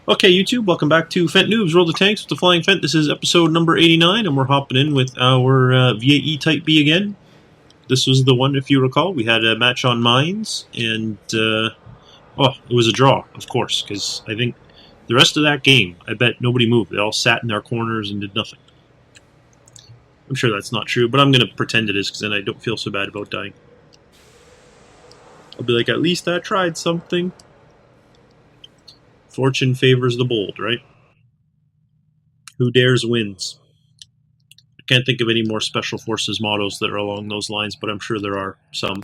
Okay, YouTube, welcome back to Phent Noobs, World of Tanks with the Flying Phent. This is episode number 89, and we're hopping in with our VAE Type B again. This was the one, if you recall. We had a match on mines, and, it was a draw, of course, because I think the rest of that game, I bet nobody moved. They all sat in their corners and did nothing. I'm sure that's not true, but I'm going to pretend it is, because then I don't feel so bad about dying. I'll be like, at least I tried something. Fortune favors the bold, right? Who dares wins. I can't think of any more Special Forces mottos that are along those lines, but I'm sure there are some.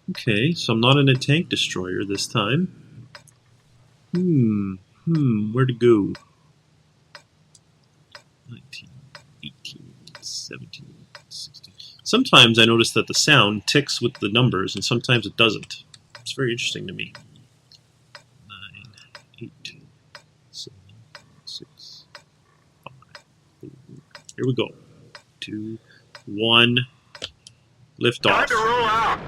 Okay, so I'm not in a tank destroyer this time. Where to go? 19, 18, 17, 16. Sometimes I notice that the sound ticks with the numbers, and sometimes it doesn't. It's very interesting to me. 9, 8, 7, 6, 5, 4. Here we go. 2, 1. Lift off. Time to roll out.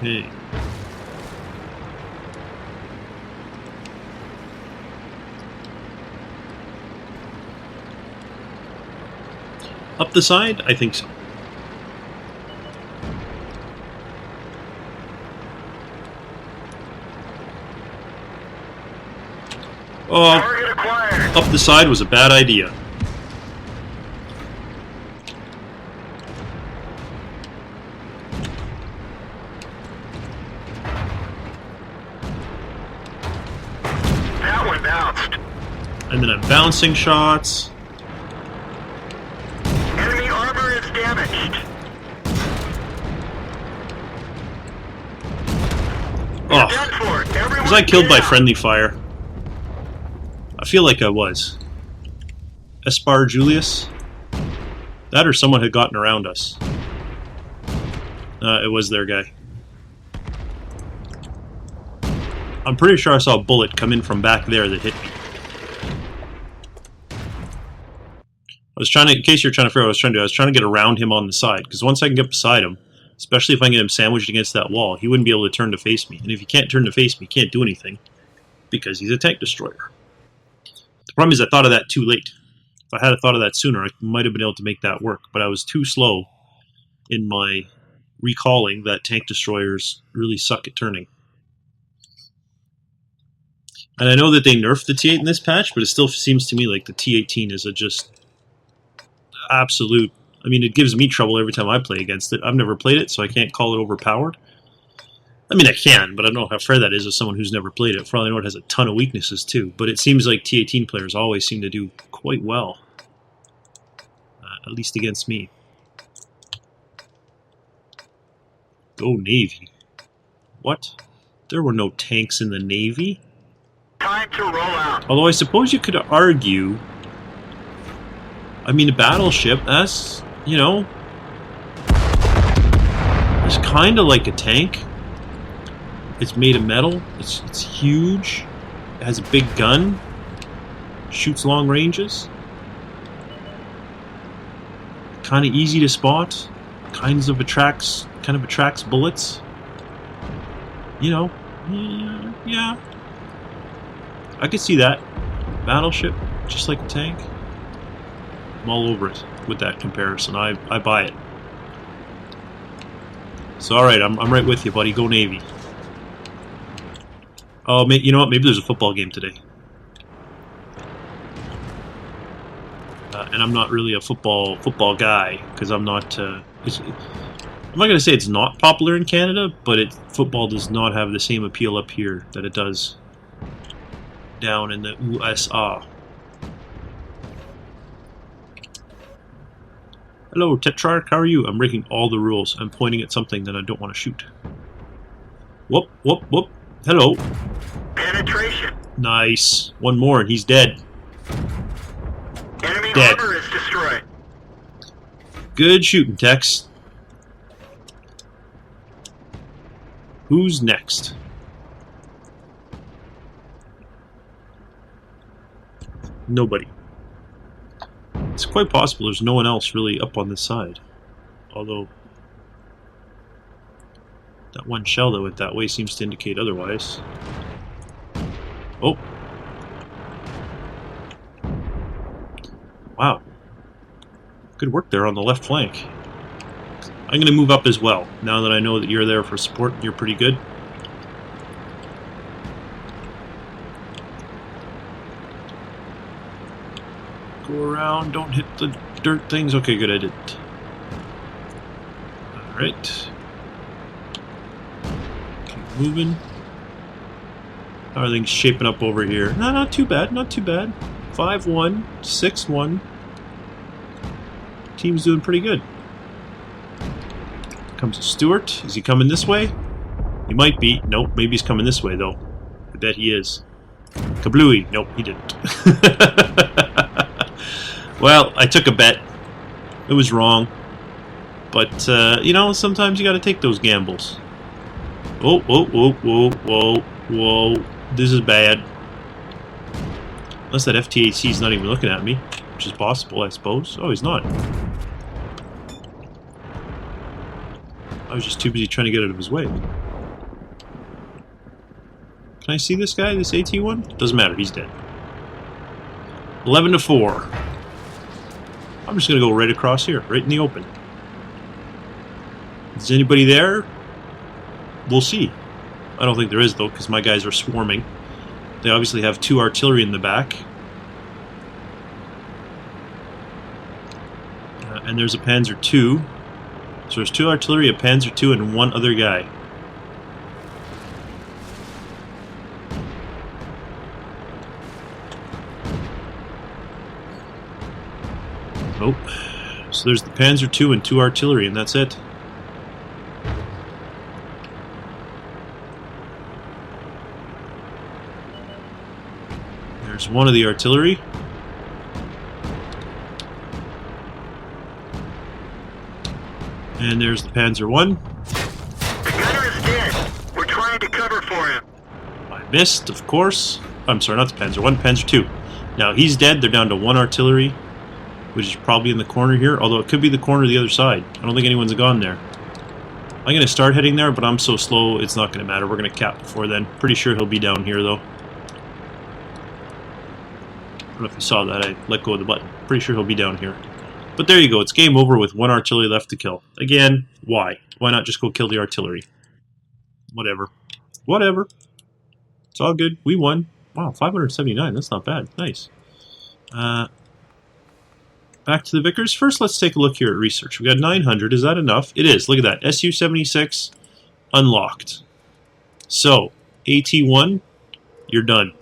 Okay. Up the side? I think so. Oh, Target acquired. up the side was a bad idea. That one bounced. And then I'm bouncing shots. Enemy armor is damaged. Oh, Done for. Everyone was I killed by down. friendly fire? I feel like I was. Espar Julius? That or someone had gotten around us. It was their guy. I'm pretty sure I saw a bullet come in from back there that hit me. I was trying to, in case you're trying to figure out what I was trying to get around him on the side, because once I can get beside him, especially if I can get him sandwiched against that wall, he wouldn't be able to turn to face me. And if he can't turn to face me, he can't do anything, because he's a tank destroyer. The problem is I thought of that too late. If I had thought of that sooner, I might have been able to make that work, but I was too slow in my recalling that tank destroyers really suck at turning. And I know that they nerfed the T-8 in this patch, but it still seems to me like the T-18 is a just absolute... I mean, it gives me trouble every time I play against it. I've never played it, so I can't call it overpowered. I mean, I can, but I don't know how fair that is as someone who's never played it. For all I know, it has a ton of weaknesses, too. But it seems like T-18 players always seem to do quite well. At least against me. Go Navy. What? There were no tanks in the Navy? Time to roll out. Although I suppose you could argue... I mean, a battleship, that's, you know... It's kind of like a tank. It's made of metal. It's huge. It has a big gun. Shoots long ranges. Kind of easy to spot. Kind of attracts bullets. You know, yeah. I could see that. Battleship, just like a tank. I'm all over it with that comparison. I buy it. So alright, I'm right with you, buddy. Go Navy. Oh, you know what? Maybe there's a football game today. And I'm not really a football guy, because I'm not... I'm not going to say it's not popular in Canada, but football does not have the same appeal up here that it does down in the USA. Hello, Tetrarch, how are you? I'm breaking all the rules. I'm pointing at something that I don't want to shoot. Whoop, whoop, whoop. Hello. Penetration. Nice. One more and he's dead. Enemy Dead. armor is destroyed. Good shooting, Tex. Who's next? Nobody. It's quite possible there's no one else really up on this side. Although, that one shell that went that way seems to indicate otherwise. Oh. Wow. Good work there on the left flank. I'm going to move up as well, now that I know that you're there for support. You're pretty good. Go around, don't hit the dirt things. Okay, good, I didn't. Alright. Keep moving. How are things shaping up over here? No, not too bad, not too bad. 5-1, 6-1. Team's doing pretty good. Comes Stewart. Is he coming this way? He might be. Nope, maybe he's coming this way, though. I bet he is. Kablooey. Nope, he didn't. Well, I took a bet. It was wrong. But, you know, sometimes you gotta take those gambles. Oh, whoa, whoa, whoa, whoa, whoa. This is bad. Unless that FTAC is not even looking at me, which is possible, I suppose. Oh, he's not. I was just too busy trying to get out of his way. Can I see this guy, this AT-1? Doesn't matter, he's dead. 11-4. I'm just going to go right across here, right in the open. Is anybody there? We'll see. I don't think there is, though, because my guys are swarming. They obviously have 2 artillery in the back. And there's a Panzer II. So there's 2 artillery, a Panzer II, and 1 other guy. Oh. So there's the Panzer II and 2 artillery, and that's it. There's 1 of the artillery. And there's the Panzer I. The gunner is dead. We're trying to cover for him. I missed, of course. I'm sorry, not the Panzer I, Panzer II. Now he's dead. They're down to 1 artillery, which is probably in the corner here. Although it could be the corner the other side. I don't think anyone's gone there. I'm going to start heading there, but I'm so slow it's not going to matter. We're going to cap before then. Pretty sure he'll be down here, though. I don't know if you saw that. I let go of the button. Pretty sure he'll be down here. But there you go. It's game over with 1 artillery left to kill. Again, why? Why not just go kill the artillery? Whatever. Whatever. It's all good. We won. Wow, 579. That's not bad. Nice. Back to the Vickers. First, let's take a look here at research. We got 900. Is that enough? It is. Look at that. Su-76 unlocked. So, AT-1, you're done.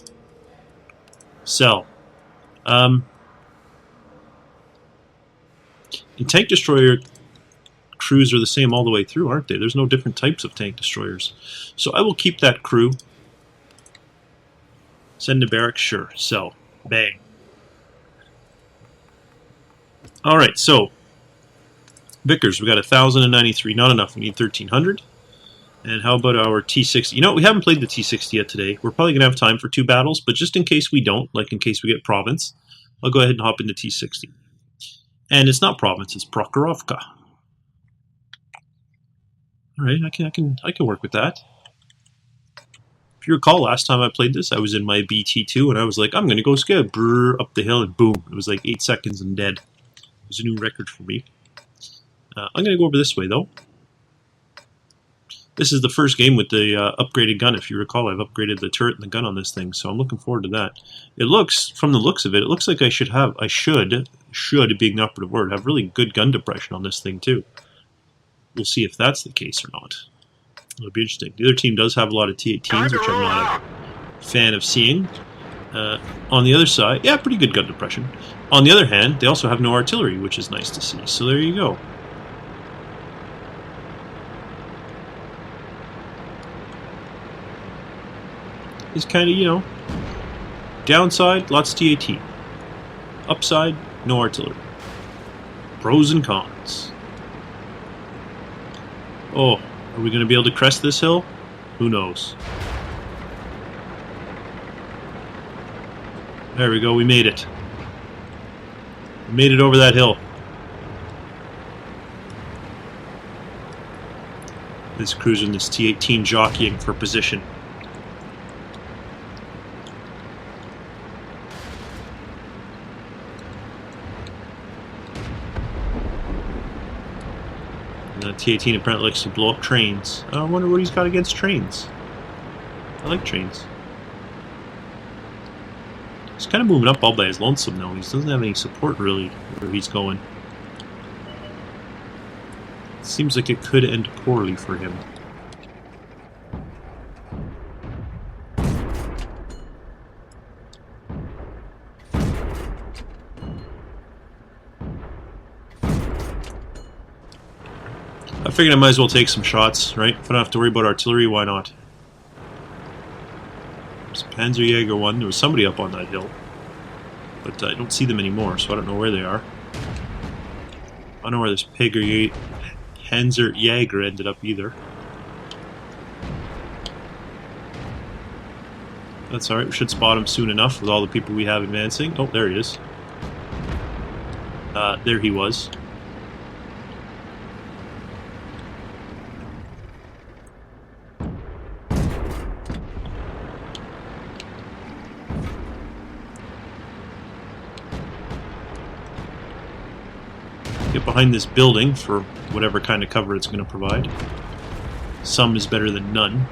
Sell. And tank destroyer crews are the same all the way through, aren't they? There's no different types of tank destroyers. So I will keep that crew. Send to barracks, sure. Sell. Bang. Alright, so Vickers, we got 1,093. Not enough. We need 1,300. And how about our T-60? You know, we haven't played the T-60 yet today. We're probably going to have time for 2 battles, but just in case we don't, like in case we get Province, I'll go ahead and hop into T-60. And it's not Province, it's Prokhorovka. Alright, I can work with that. If you recall, last time I played this, I was in my BT2, and I was like, I'm going to go skid, brrr, up the hill, and boom. It was like 8 seconds and dead. It was a new record for me. I'm going to go over this way, though. This is the first game with the upgraded gun. If you recall, I've upgraded the turret and the gun on this thing, so I'm looking forward to that. It looks, from the looks of it, it looks like I should, being the operative word, have really good gun depression on this thing, too. We'll see if that's the case or not. It'll be interesting. The other team does have a lot of T-18s, which I'm not a fan of seeing. On the other side, yeah, pretty good gun depression. On the other hand, they also have no artillery, which is nice to see. So there you go. It's kind of, you know, downside, lots of T-18. Upside, no artillery. Pros and cons. Oh, are we going to be able to crest this hill? Who knows? There we go, we made it. We made it over that hill. This cruiser and this T-18 jockeying for position. And the T-18 apparently likes to blow up trains. I wonder what he's got against trains. I like trains. He's kind of moving up all by his lonesome now. He doesn't have any support really where he's going. Seems like it could end poorly for him. I figured I might as well take some shots, right? If I don't have to worry about artillery, why not? There's Panzerjäger 1. There was somebody up on that hill. But I don't see them anymore, so I don't know where they are. I don't know where this Panzerjäger ended up either. That's alright, we should spot him soon enough with all the people we have advancing. Oh, there he is. There he was. Get behind this building for whatever kind of cover it's going to provide. Some is better than none.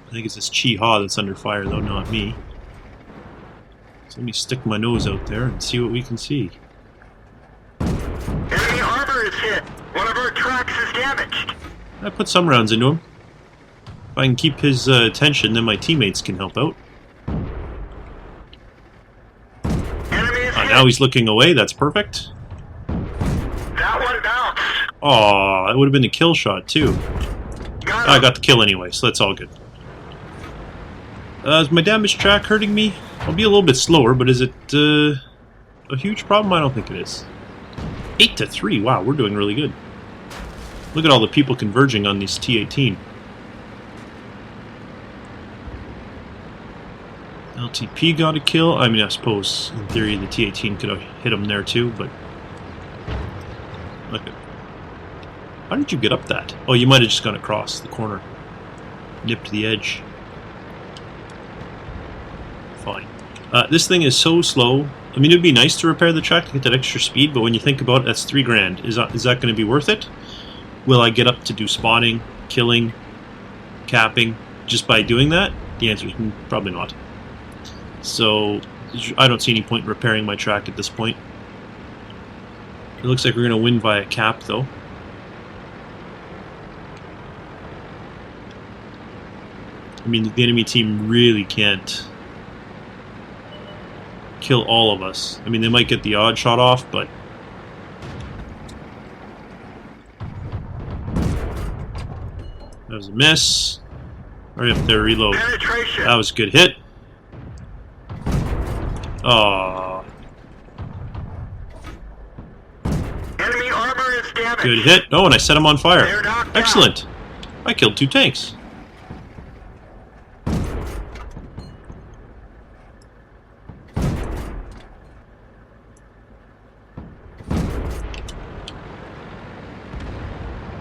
I think it's this Chi-Ha that's under fire though, not me. So let me stick my nose out there and see what we can see. Enemy armor is hit. One of our tracks is damaged. I put some rounds into him. If I can keep his attention, then my teammates can help out. Now he's looking away, that's perfect. That one bounced. Aw, it would have been a kill shot too. I got the kill anyway, so that's all good. Is my damage track hurting me? I'll be a little bit slower, but is it a huge problem? I don't think it is. 8-3, wow, we're doing really good. Look at all the people converging on these T-18. LTP got a kill. I mean, I suppose, in theory, the T-18 could have hit him there too, but... Look at... How did you get up that? Oh, you might have just gone across the corner. Nipped the edge. Fine. This thing is so slow. I mean, it would be nice to repair the track to get that extra speed, but when you think about it, that's $3 grand. Is that going to be worth it? Will I get up to do spotting, killing, capping, just by doing that? The answer is probably not. So, I don't see any point in repairing my track at this point. It looks like we're going to win via cap, though. I mean, the enemy team really can't kill all of us. I mean, they might get the odd shot off, but... That was a miss. Hurry up there, reload. Penetration. That was a good hit. Aww. Enemy armor is damaged. Good hit. Oh, and I set him on fire. They're knocked Excellent. I killed 2 tanks.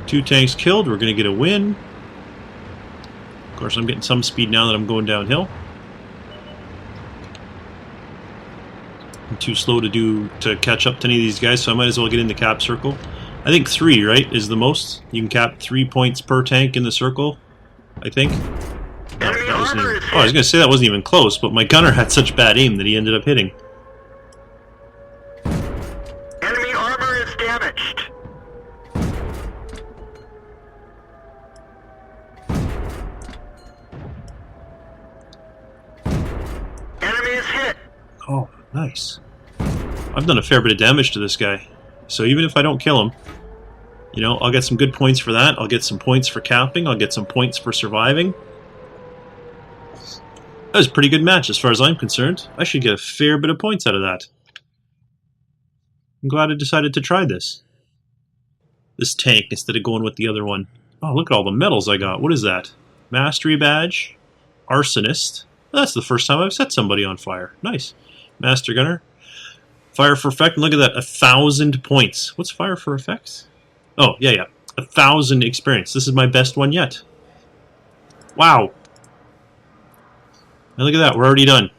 Two tanks killed. We're going to get a win. Of course, I'm getting some speed now that I'm going downhill. I'm too slow to catch up to any of these guys, so I might as well get in the cap circle. I think 3, right, is the most. You can cap 3 points per tank in the circle, I think. No, that wasn't even, I was going to say that wasn't even close, but my gunner had such bad aim that he ended up hitting. Enemy armor is damaged. Enemy is hit. Oh, nice. I've done a fair bit of damage to this guy. So even if I don't kill him, you know, I'll get some good points for that. I'll get some points for capping. I'll get some points for surviving. That was a pretty good match as far as I'm concerned. I should get a fair bit of points out of that. I'm glad I decided to try this. This tank instead of going with the other one. Oh, look at all the medals I got. What is that? Mastery badge. Arsonist. That's the first time I've set somebody on fire. Nice. Master Gunner. Fire for effect. Look at that. 1,000 points. What's fire for effects? Oh, yeah. 1,000 experience. This is my best one yet. Wow. And look at that. We're already done.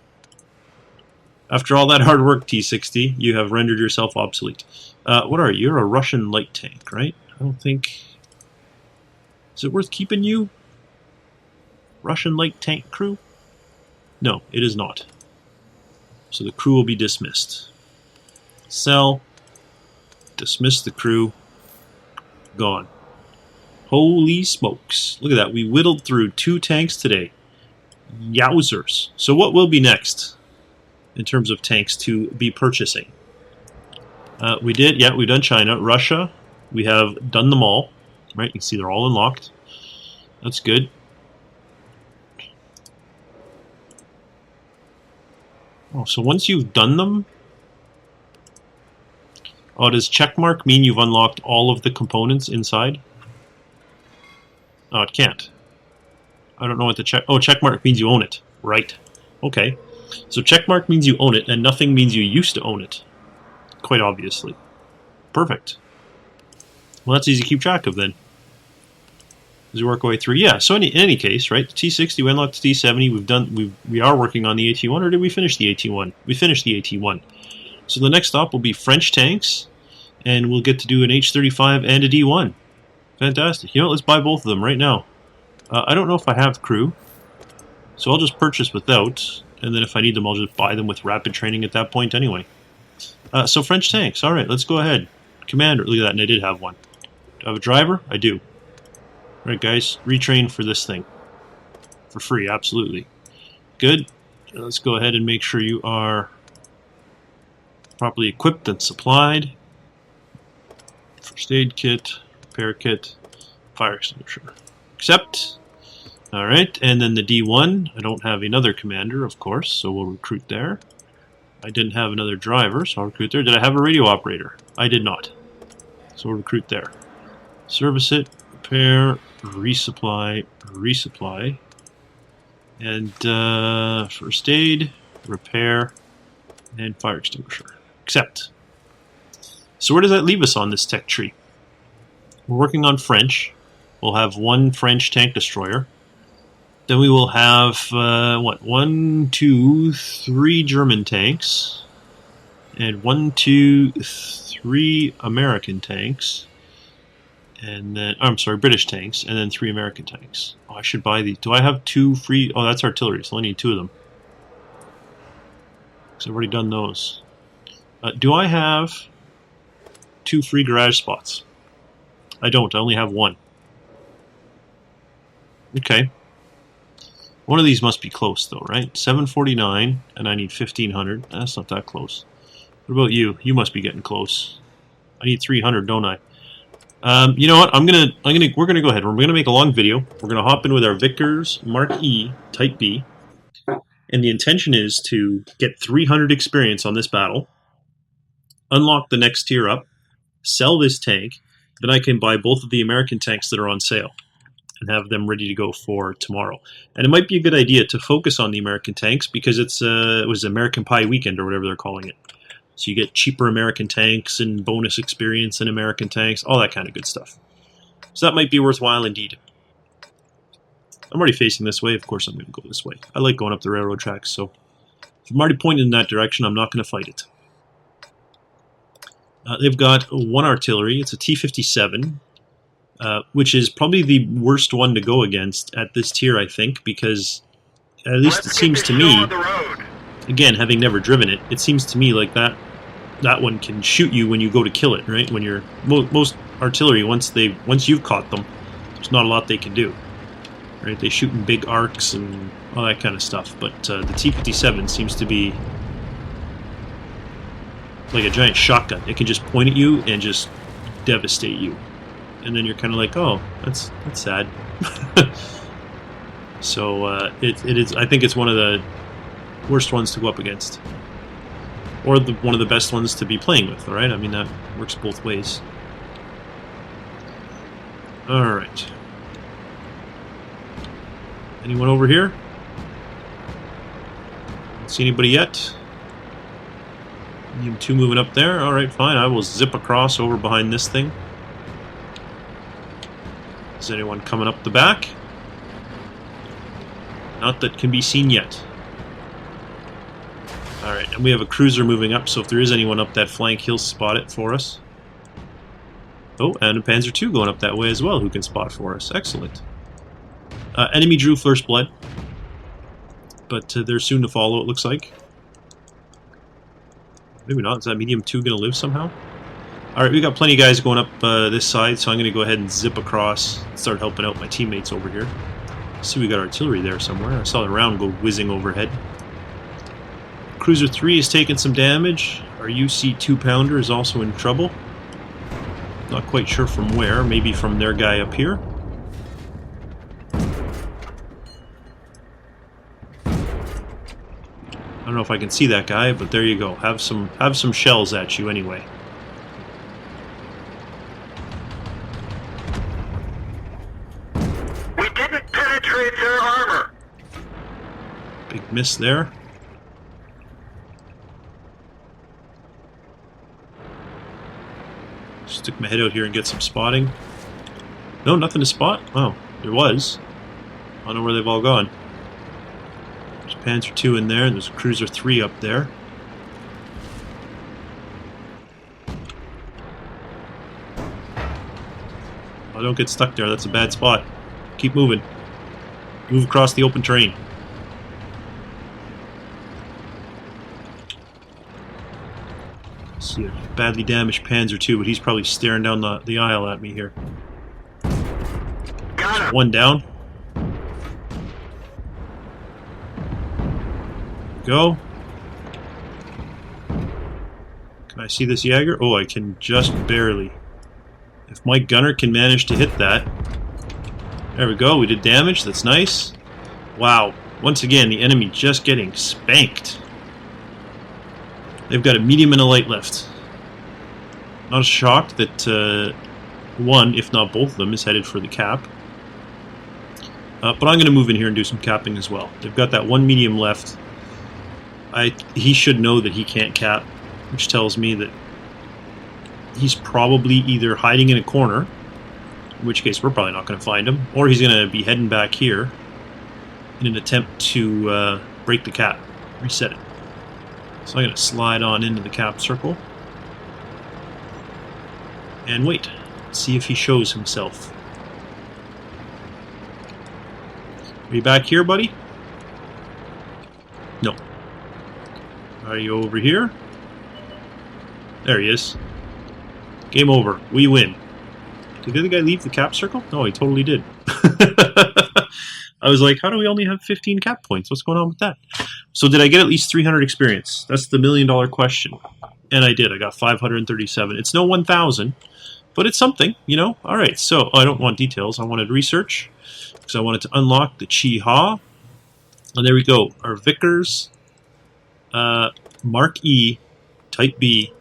After all that hard work, T-60, you have rendered yourself obsolete. What are you? You're a Russian light tank, right? I don't think... Is it worth keeping you? Russian light tank crew? No, it is not. So the crew will be dismissed. Sell. Dismiss the crew. Gone. Holy smokes. Look at that. We whittled through 2 tanks today. Yowzers. So what will be next in terms of tanks to be purchasing? We've done China. Russia, we have done them all. Right, you can see they're all unlocked. That's good. Oh, so once you've done them... Oh, does checkmark mean you've unlocked all of the components inside? Oh, it can't. I don't know what the check... Oh, checkmark means you own it. Right. Okay. So checkmark means you own it, and nothing means you used to own it. Quite obviously. Perfect. Well, that's easy to keep track of then. As we work our way through. Yeah, so in any case, right, the T-60, we unlocked the T-70, we are working on the AT-1, or did we finish the AT-1? We finished the AT-1. So the next stop will be French tanks, and we'll get to do an H-35 and a D-1. Fantastic. You know what, let's buy both of them right now. I don't know if I have crew, so I'll just purchase without, and then if I need them, I'll just buy them with rapid training at that point anyway. So French tanks, alright, let's go ahead. Commander, look at that, and I did have one. Do I have a driver? I do. Alright guys, retrain for this thing. For free, absolutely. Good. Let's go ahead and make sure you are properly equipped and supplied. First aid kit, repair kit, fire extinguisher. Accept. Alright, and then the D1. I don't have another commander, of course, so we'll recruit there. I didn't have another driver, so I'll recruit there. Did I have a radio operator? I did not. So we'll recruit there. Service it, repair, resupply, resupply. And first aid, repair, and fire extinguisher. Accept. So where does that leave us on this tech tree? We're working on French. We'll have 1 French tank destroyer. Then we will have, 1, 2, 3 German tanks. And 1, 2, 3 American tanks. And then, I'm sorry, British tanks. And then 3 American tanks. Oh, I should buy these. Do I have 2 free? Oh, that's artillery, so I need 2 of them. Because I've already done those. Do I have 2 free garage spots? I don't. I only have 1. Okay. One of these must be close, though, right? 749, and I need 1,500. That's not that close. What about you? You must be getting close. I need 300, don't I? You know what? We're gonna go ahead. We're gonna make a long video. We're gonna hop in with our Vickers Mark E Type B, and the intention is to get 300 experience on this battle, unlock the next tier up, sell this tank, then I can buy both of the American tanks that are on sale and have them ready to go for tomorrow. And it might be a good idea to focus on the American tanks because it was American Pie Weekend or whatever they're calling it. So you get cheaper American tanks and bonus experience in American tanks, all that kind of good stuff. So that might be worthwhile indeed. I'm already facing this way. Of course I'm going to go this way. I like going up the railroad tracks, so if I'm already pointed in that direction, I'm not going to fight it. They've got 1 artillery. It's a T-57, which is probably the worst one to go against at this tier, I think, because at least it seems to me, again, having never driven it, it seems to me like that one can shoot you when you go to kill it, right? When you're most artillery, once you've caught them, there's not a lot they can do, right? They shoot in big arcs and all that kind of stuff. But the T-57 seems to be like a giant shotgun. It can just point at you and just devastate you, and then you're kind of like, oh, that's sad. So it is. I think it's one of the worst ones to go up against, or one of the best ones to be playing with. All right, I mean that works both ways. All right. Anyone over here? Don't see anybody yet. Medium 2 moving up there. All right, fine. I will zip across over behind this thing. Is anyone coming up the back? Not that can be seen yet. Alright, and we have a cruiser moving up, so if there is anyone up that flank, he'll spot it for us. Oh, and a Panzer II going up that way as well, who can spot for us. Excellent. Enemy drew first blood, but they're soon to follow, it looks like. Maybe not. Is that medium 2 going to live somehow? Alright, we got plenty of guys going up this side, so I'm going to go ahead and zip across and start helping out my teammates over here. See, we got artillery there somewhere. I saw the round go whizzing overhead. Cruiser 3 is taking some damage. Our UC 2-pounder is also in trouble. Not quite sure from where. Maybe from their guy up here. I don't know if I can see that guy, but there you go. Have some shells at you anyway. We didn't penetrate their armor. Big miss there. Stick my head out here and get some spotting. No, nothing to spot? Oh, there was. I don't know where they've all gone. There's Panzer II in there, and there's a Cruiser 3 up there. Oh, don't get stuck there, that's a bad spot. Keep moving. Move across the open terrain. See a badly damaged Panzer II, but he's probably staring down the aisle at me here. Got him. One down. Go. Can I see this Jaeger? Oh, I can just barely. If my gunner can manage to hit that. There we go, we did damage, that's nice. Wow, once again, the enemy just getting spanked. They've got a medium and a light left. Not shocked that one, if not both of them, is headed for the cap. But I'm going to move in here and do some capping as well. They've got that one medium left. He should know that he can't cap, which tells me that he's probably either hiding in a corner, in which case we're probably not going to find him, or he's going to be heading back here in an attempt to break the cap, reset it. So I'm going to slide on into the cap circle and wait, see if he shows himself. Are you back here, buddy? No. Are you over here? There he is. Game over. We win. Did the other guy leave the cap circle? No, he totally did. I was like, how do we only have 15 cap points? What's going on with that? So did I get at least 300 experience? That's the million-dollar question. And I did. I got 537. It's no 1,000, but it's something, you know? All right, so I don't want details. I wanted research because I wanted to unlock the Chi-Ha. And there we go. Our Vickers Mark E Type B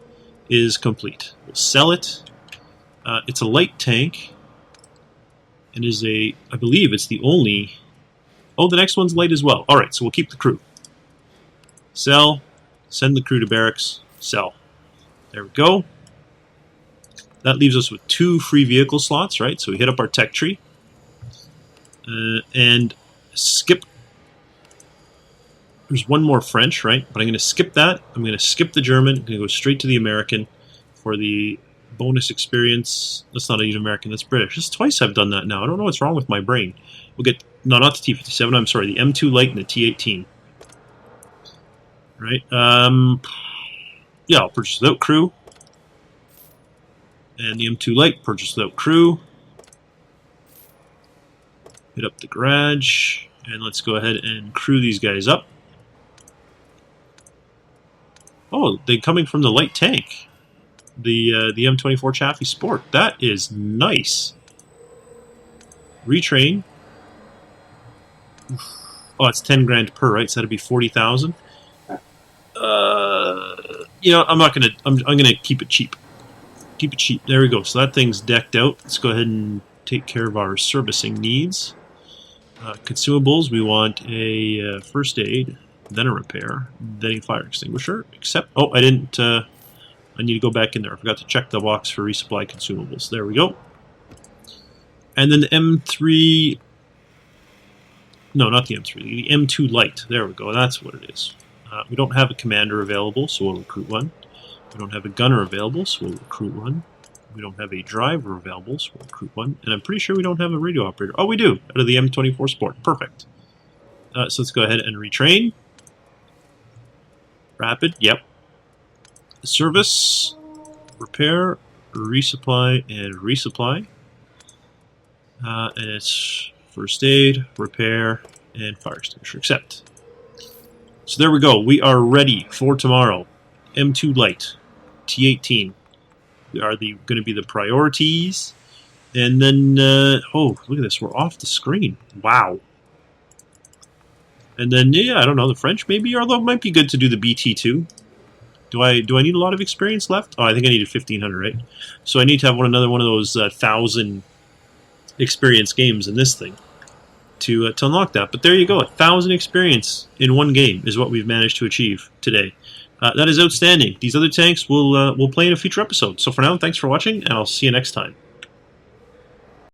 is complete. We'll sell it. It's a light tank. And is a, I believe it's the only... Oh, the next one's light as well. Alright, so we'll keep the crew. Sell. Send the crew to barracks. Sell. There we go. That leaves us with 2 free vehicle slots, right? So we hit up our tech tree. And skip. There's one more French, right? But I'm going to skip that. I'm going to skip the German. I'm going to go straight to the American for the bonus experience. That's not even American, that's British. This is twice I've done that now. I don't know what's wrong with my brain. We'll get, no, not the T-57, I'm sorry, the M2 Light and the T-18. Right, yeah, I'll purchase without crew. And the M2 Light, purchase without crew. Hit up the garage, and let's go ahead and crew these guys up. Oh, they're coming from the light tank. The M24 Chaffee Sport. That is nice. Retrain. Oh, it's 10 grand per, right? So that'd be 40,000. You know, I'm not gonna. I'm gonna keep it cheap. Keep it cheap. There we go. So that thing's decked out. Let's go ahead and take care of our servicing needs. Consumables. We want a first aid, then a repair, then a fire extinguisher. Except, oh, I didn't. I need to go back in there. I forgot to check the box for resupply consumables. There we go. And then the M3. No, not the M3. The M2 Light. There we go. That's what it is. We don't have a commander available, so we'll recruit one. We don't have a gunner available, so we'll recruit one. We don't have a driver available, so we'll recruit one. And I'm pretty sure we don't have a radio operator. Oh, we do, out of the M24 Sport. Perfect. So let's go ahead and retrain. Rapid, yep. Service, repair, resupply, and resupply. And it's first aid, repair, and fire extinguisher. Accept. So there we go. We are ready for tomorrow. M2 Light, T-18. We are going to be the priorities. And then, oh, look at this. We're off the screen. Wow. And then, yeah, I don't know, the French maybe, although it might be good to do the BT2. Do I need a lot of experience left? Oh, I think I needed 1,500, right? So I need to have another one of those 1,000 experience games in this thing to unlock that. But there you go, 1,000 experience in one game is what we've managed to achieve today. That is outstanding. These other tanks will play in a future episode. So for now, thanks for watching, and I'll see you next time.